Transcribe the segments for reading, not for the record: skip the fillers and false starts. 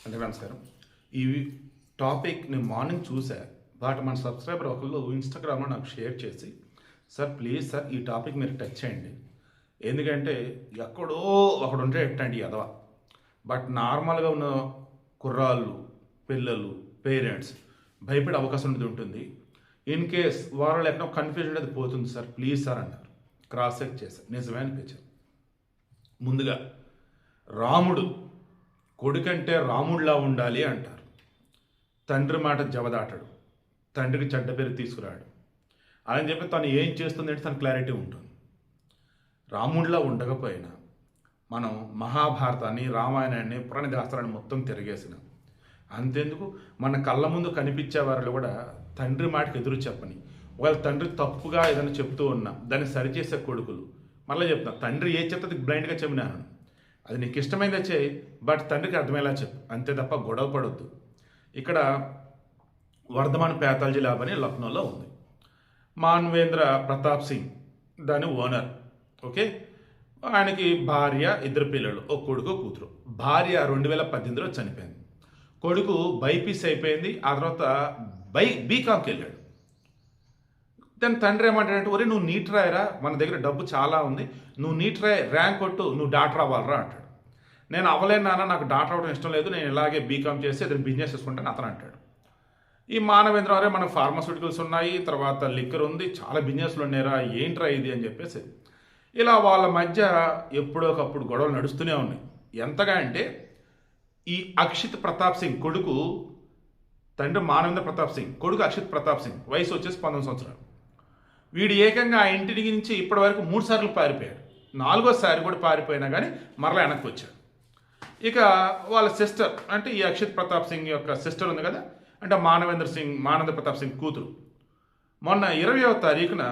అందరికీ నమస్కారం. ఈ టాపిక్ నేను మార్నింగ్ చూసా. బట్ మన సబ్స్క్రైబర్ ఒకళ్ళు ఇన్స్టాగ్రామ్లో నాకు షేర్ చేసి, సార్ ప్లీజ్ సార్ ఈ టాపిక్ మీరు టచ్ చేయండి, ఎందుకంటే ఎక్కడో ఒకడుంటే ఎట్టండి ఎదవ, బట్ నార్మల్గా ఉన్న కుర్రాళ్ళు, పిల్లలు, పేరెంట్స్ భయపడే అవకాశం ఉంటుంది. ఇన్ కేస్ వారు ఎక్కడో కన్ఫ్యూజన్ అది పోతుంది సార్, ప్లీజ్ సార్ అన్నారు. క్రాస్ చెక్ చేశారు, నిజమే అనిపించారు. ముందుగా రాముడు కొడుకంటే రాముడిలా ఉండాలి అంటారు. తండ్రి మాట జవదాటాడు, తండ్రికి చెడ్డ పేరు తీసుకురాడు అని చెప్పి తను ఏం చేస్తుంది అంటే తన క్లారిటీ ఉంటుంది. రాముడిలా ఉండకపోయినా మనం మహాభారతాన్ని, రామాయణాన్ని, పురాణ దాస్తాన్ని మొత్తం తిరిగేసిన అంతెందుకు మన కళ్ళ ముందు కనిపించే వారిలో కూడా తండ్రి మాటకి ఎదురు చెప్పని, వాళ్ళ తండ్రి తప్పుగా ఏదైనా చెప్తూ ఉన్నా దాన్ని సరిచేసే కొడుకులు. మళ్ళీ చెప్తున్నా, తండ్రి ఏ చెప్తే బ్లైండ్గా చెప్పినాను, అది నీకు ఇష్టమైందే చేయి, బట్ తండ్రికి అర్థమయ్యేలా చెప్పు, అంతే తప్ప గొడవ పడొద్దు. ఇక్కడ వర్ధమాన్ ప్యాథాలజీ ల్యాబ్ అని లక్నోలో ఉంది. మాన్వేంద్ర ప్రతాప్ సింగ్ దాని ఓనర్. ఓకే, ఆయనకి భార్య, ఇద్దరు పిల్లలు, ఒక కొడుకు, కూతురు. భార్య 2018లో చనిపోయింది. కొడుకు బైపీసీ అయిపోయింది, ఆ తర్వాత బీకామ్కి వెళ్ళాడు. దాని తండ్రి ఏమంటాడంటే, ఒరే నువ్వు నీట్ రాయరా, మన దగ్గర డబ్బు చాలా ఉంది, నువ్వు నీట్ రాయి, ర్యాంక్ కొట్టు, నువ్వు డాక్టర్ అవ్వాలరా అంటాడు. నేను అవ్వలేను నాన్న, నాకు డాక్టర్ అవ్వడం ఇష్టం లేదు, నేను ఇలాగే బీకామ్ చేసి అతను బిజినెస్ చేసుకుంటాను అతను అంటాడు. ఈ మానవేంద్ర వారే మనకు ఫార్మాస్యూటికల్స్ ఉన్నాయి, తర్వాత లిక్కర్ ఉంది, చాలా బిజినెస్లు ఉన్నాయిరా, ఏంట్రా ఇది అని చెప్పేసి ఇలా వాళ్ళ మధ్య ఎప్పుడోకప్పుడు గొడవలు నడుస్తూనే ఉన్నాయి. ఎంతగా అంటే ఈ అక్షిత్ ప్రతాప్ సింగ్ కొడుకు, తండ్రి మానవేంద్ర ప్రతాప్ సింగ్, కొడుకు అక్షిత్ ప్రతాప్ సింగ్, వయసు వచ్చేసి 19 సంవత్సరాలు. వీడు ఏకంగా ఆ ఇంటి నుంచి ఇప్పటి వరకు 3 సార్లు పారిపోయాడు. 4వసారి కూడా పారిపోయినా కానీ మరలా వెనక్కి వచ్చాడు. ఇక వాళ్ళ సిస్టర్, అంటే ఈ అక్షిత్ ప్రతాప్ సింగ్ యొక్క సిస్టర్ ఉంది కదా, అంటే మానవేంద్ర ప్రతాప్ సింగ్ కూతురు, మొన్న 20వ తారీఖున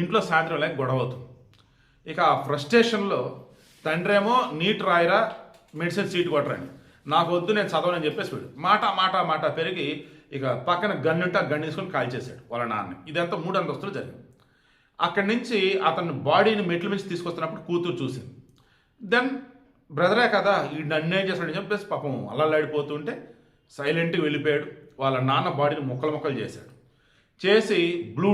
ఇంట్లో సాయంత్రం లేక గొడవ అవుతుంది. ఇక ఆ ఫ్రస్ట్రేషన్లో తండ్రి ఏమో నీట్ రాయరా, మెడిసిన్ సీట్ కొట్టరండి, నాకు వద్దు, నేను చదవనని చెప్పేసి వీడు మాట పెరిగి ఇక పక్కన గన్నుంటే ఆ గన్ను తీసుకొని కాల్చేశాడు వాళ్ళ నాన్న. ఇదంతా 3 అంతస్తులు జరిగింది. అక్కడి నుంచి అతను బాడీని మెట్ల నుంచి తీసుకొస్తున్నప్పుడు కూతురు చూసింది. దెన్ బ్రదరే కదా ఈ అన్యాయం చేస్తాడని చెప్పేసి పాపం అల్లలాడిపోతుంటే సైలెంట్గా వెళ్ళిపోయాడు. వాళ్ళ నాన్న బాడీని ముక్కలు చేశాడు. చేసి బ్లూ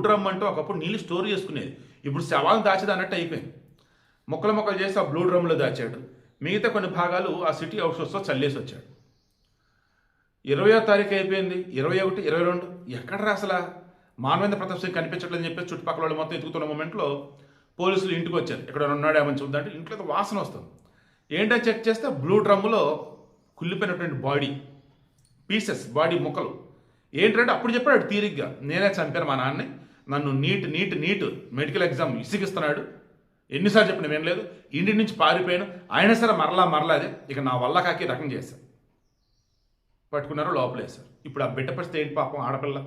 డ్రమ్ అంటూ ఒకప్పుడు నీళ్ళు స్టోర్ చేసుకునేది, ఇప్పుడు శవాలను దాచేది అన్నట్టు అయిపోయింది. ముక్కలు చేసి ఆ బ్లూ డ్రమ్లో దాచాడు. మిగతా కొన్ని భాగాలు ఆ సిటీ అవుట్స్కర్ట్స్లో చల్లేసి వచ్చాడు. 20వ తారీఖు అయిపోయింది, 21, 22 ఎక్కడరా అసలు మానవేంద్ర ప్రతాప్ సింగ్ కనిపించట్లేదని చెప్పేసి చుట్టుపక్కల వాళ్ళు మొత్తం ఎత్తుకుతున్న మూమెంట్లో పోలీసులు ఇంటికి వచ్చారు. ఎక్కడ ఉన్నాడేమని చూద్దాంటే ఇంట్లో వాసన వస్తుంది. ఏంటని చెక్ చేస్తే బ్లూ డ్రమ్ములో కుళ్ళిపోయినటువంటి బాడీ పీసెస్, బాడీ ముక్కలు. ఏంటంటే అప్పుడు చెప్పాడు తీరిగ్గా, నేనే చంపాను మా నాన్నని, నన్ను నీట్ మెడికల్ ఎగ్జామ్ ఇసిగిస్తున్నాడు, ఎన్నిసార్లు చెప్పిన వినలేదు, ఇంటి నుంచి పారిపోయాను, అయినా సరే మరలా అదే, ఇక నా వల్ల కాకి రకం చేశాను. పట్టుకున్నారు, లోపలేశారు. ఇప్పుడు ఆ బిడ్డ పరిస్థితి ఏంటి పాపం, ఆడపిల్ల.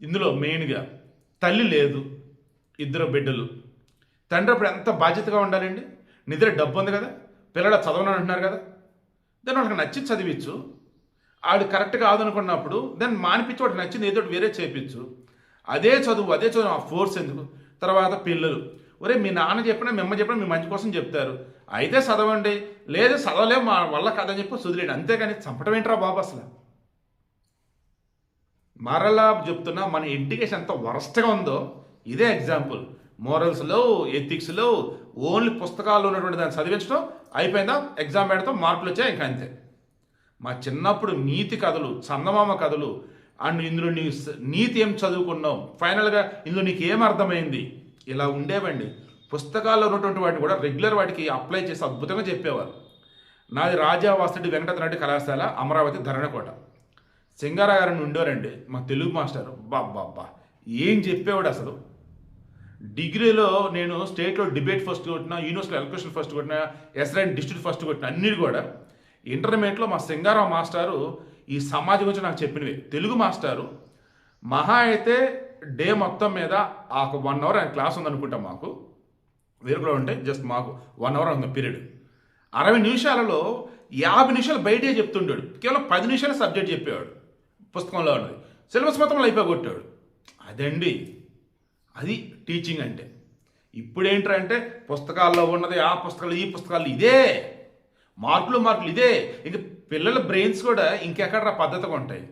ఇందులో మెయిన్గా తల్లి లేదు, 2 బిడ్డలు. తండ్రి అప్పుడు ఎంత బాధ్యతగా ఉండాలండి. నిద్ర డబ్బు ఉంది కదా, పిల్లలు చదవనని అంటున్నారు కదా, దాన్ని వాళ్ళకి నచ్చి చదివించు. ఆడు కరెక్ట్ కాదనుకున్నప్పుడు దాన్ని మానిపించి వాడికి నచ్చింది ఏదో వేరే చేయించు. అదే చదువు ఆ ఫోర్స్ ఎందుకు? తర్వాత పిల్లలు, ఒరే మీ నాన్న చెప్పినా మీ అమ్మ చెప్పినా మీ మంచి కోసం చెప్తారు, అయితే చదవండి, లేదు చదవలేము మా వల్ల కదని చెప్పి వదిలేండి, అంతేగాని చంపడం ఏంట్రా బాబు అసలు. మరలా చెప్తున్నా, మన ఎడ్యుకేషన్ ఎంత వరస్ట్గా ఉందో ఇదే ఎగ్జాంపుల్. మోరల్స్లో, ఎథిక్స్లో ఓన్లీ పుస్తకాల్లో ఉన్నటువంటి దాన్ని చదివించడం, అయిపోయిందా ఎగ్జామ్ పెడతాం, మార్కులు వచ్చాయి, ఇంకా అంతే. మా చిన్నప్పుడు నీతి కథలు, చందమామ కథలు, అండ్ ఇందులో నీ నీతి ఏం చదువుకున్నావు, ఫైనల్గా ఇందులో నీకు ఏం అర్థమైంది, ఇలా ఉండేవండి. పుస్తకాల్లో ఉన్నటువంటి వాటిని కూడా రెగ్యులర్ వాటికి అప్లై చేసి అద్భుతంగా చెప్పేవారు. నాది రాజా వాసుడి వెంకటరెడ్డి కళాశాల, అమరావతి, ధరణకోట. సింగారా గారిని ఉండేవారండి మా తెలుగు మాస్టర్. బాబ్బా ఏం చెప్పేవాడు అసలు. డిగ్రీలో నేను స్టేట్లో డిబేట్ ఫస్ట్ కొట్టినా, యూనివర్సిటీలో ఎలక్యూషన్ ఫస్ట్ కొట్టినా, ఎస్ఐన్ డిస్ట్రిక్ట్ ఫస్ట్ కొట్టినా, అన్నిటి కూడా. ఇంటర్మీడియట్లో మా సింగారావు మాస్టారు ఈ సమాజం గురించి నాకు చెప్పినవి. తెలుగు మాస్టారు మహా అయితే డే మొత్తం మీద ఒక 1 అవర్ ఆయన క్లాస్ ఉందనుకుంటాం మాకు, వేరు కూడా ఉంటే జస్ట్ మాకు 1 అవర్ ఉంది పీరియడ్. 60 నిమిషాలలో 50 నిమిషాలు బయటే చెప్తుంటాడు, కేవలం 10 నిమిషాలు సబ్జెక్ట్ చెప్పేవాడు. పుస్తకంలో ఉన్నది సిలబస్ మొత్తంలో అయిపోగొట్టాడు. అదండి అది టీచింగ్ అంటే. ఇప్పుడేంటంటే పుస్తకాల్లో ఉన్నది, ఆ పుస్తకాలు, ఈ పుస్తకాలు, ఇదే మార్కులు మార్కులు ఇదే. ఇంక పిల్లల బ్రెయిన్స్ కూడా ఇంకెక్కడ పద్ధతిగా ఉంటాయి.